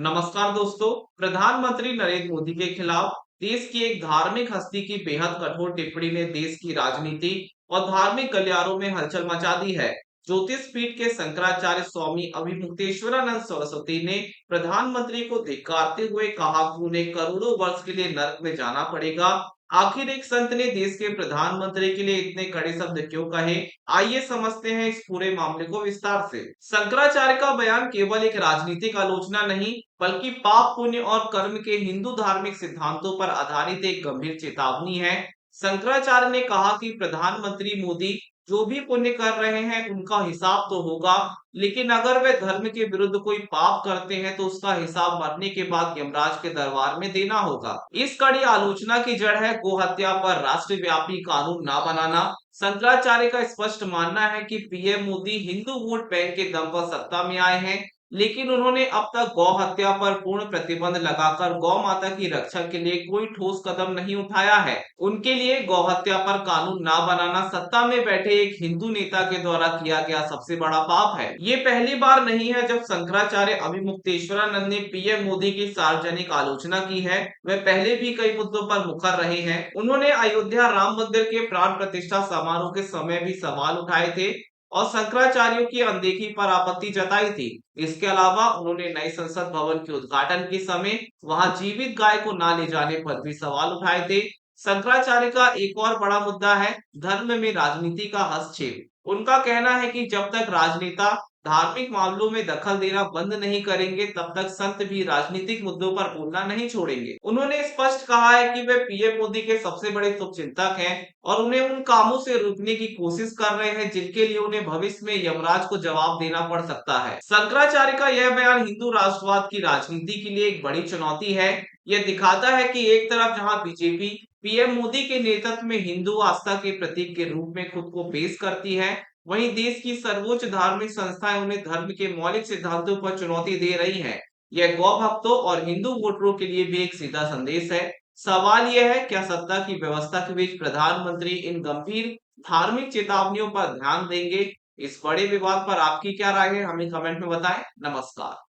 नमस्कार दोस्तों। प्रधानमंत्री नरेंद्र मोदी के खिलाफ देश की एक धार्मिक हस्ती की बेहद कठोर टिप्पणी ने देश की राजनीति और धार्मिक गलियारों में हलचल मचा दी है। ज्योतिष पीठ के शंकराचार्य स्वामी अभिमुक्तेश्वरानंद सरस्वती ने प्रधानमंत्री को धिक्कारते हुए कहा कि उन्हें करोड़ों वर्ष के लिए नरक में जाना पड़ेगा। आखिर एक संत ने देश के प्रधानमंत्री के लिए इतने कड़े शब्द क्यों कहे? आइए समझते हैं इस पूरे मामले को विस्तार से। शंकराचार्य का बयान केवल एक राजनीतिक आलोचना नहीं, बल्कि पाप पुण्य और कर्म के हिंदू धार्मिक सिद्धांतों पर आधारित एक गंभीर चेतावनी है। शंकराचार्य ने कहा कि प्रधानमंत्री मोदी जो भी पुण्य कर रहे हैं उनका हिसाब तो होगा, लेकिन अगर वे धर्म के विरुद्ध कोई पाप करते हैं तो उसका हिसाब मरने के बाद यमराज के दरबार में देना होगा। इस कड़ी आलोचना की जड़ है गो हत्या पर राष्ट्रव्यापी कानून ना बनाना। शंकराचार्य का स्पष्ट मानना है कि PM Modi Hindu vote bank के दम पर सत्ता में आए हैं, लेकिन उन्होंने अब तक गौ हत्या पर पूर्ण प्रतिबंध लगाकर गौ माता की रक्षा के लिए कोई ठोस कदम नहीं उठाया है। उनके लिए गौ हत्या पर कानून ना बनाना सत्ता में बैठे एक हिंदू नेता के द्वारा किया गया सबसे बड़ा पाप है। ये पहली बार नहीं है जब शंकराचार्य अभिमुक्तेश्वरानंद ने पीएम मोदी की सार्वजनिक आलोचना की है। वे पहले भी कई मुद्दों पर मुखर रहे हैं। उन्होंने अयोध्या राम मंदिर के प्राण प्रतिष्ठा समारोह के समय भी सवाल उठाए थे और शंकराचार्यों की अनदेखी पर आपत्ति जताई थी। इसके अलावा उन्होंने नए संसद भवन के उद्घाटन के समय वहां जीवित गाय को ना ले जाने पर भी सवाल उठाए थे। शंकराचार्य का एक और बड़ा मुद्दा है धर्म में राजनीति का हस्तक्षेप। उनका कहना है कि जब तक राजनेता धार्मिक मामलों में दखल देना बंद नहीं करेंगे, तब तक संत भी राजनीतिक मुद्दों पर बोलना नहीं छोड़ेंगे। उन्होंने स्पष्ट कहा है कि वे पीएम मोदी के सबसे बड़े शुभचिंतक हैं और उन्हें उन कामों से रोकने की कोशिश कर रहे हैं जिनके लिए उन्हें भविष्य में यमराज को जवाब देना पड़ सकता है। शंकराचार्य का यह बयान हिंदू राष्ट्रवाद की राजनीति के लिए एक बड़ी चुनौती है। यह दिखाता है कि एक तरफ जहां बीजेपी पीएम मोदी के नेतृत्व में हिंदू आस्था के प्रतीक के रूप में खुद को पेश करती है, वहीं देश की सर्वोच्च धार्मिक संस्थाएं उन्हें धर्म के मौलिक सिद्धांतों पर चुनौती दे रही हैं। यह गौ भक्तों और हिंदू वोटरों के लिए भी एक सीधा संदेश है। सवाल यह है, क्या सत्ता की व्यवस्था के बीच प्रधानमंत्री इन गंभीर धार्मिक चेतावनियों पर ध्यान देंगे? इस बड़े विवाद पर आपकी क्या राय है? हमें कमेंट में बताएं। नमस्कार।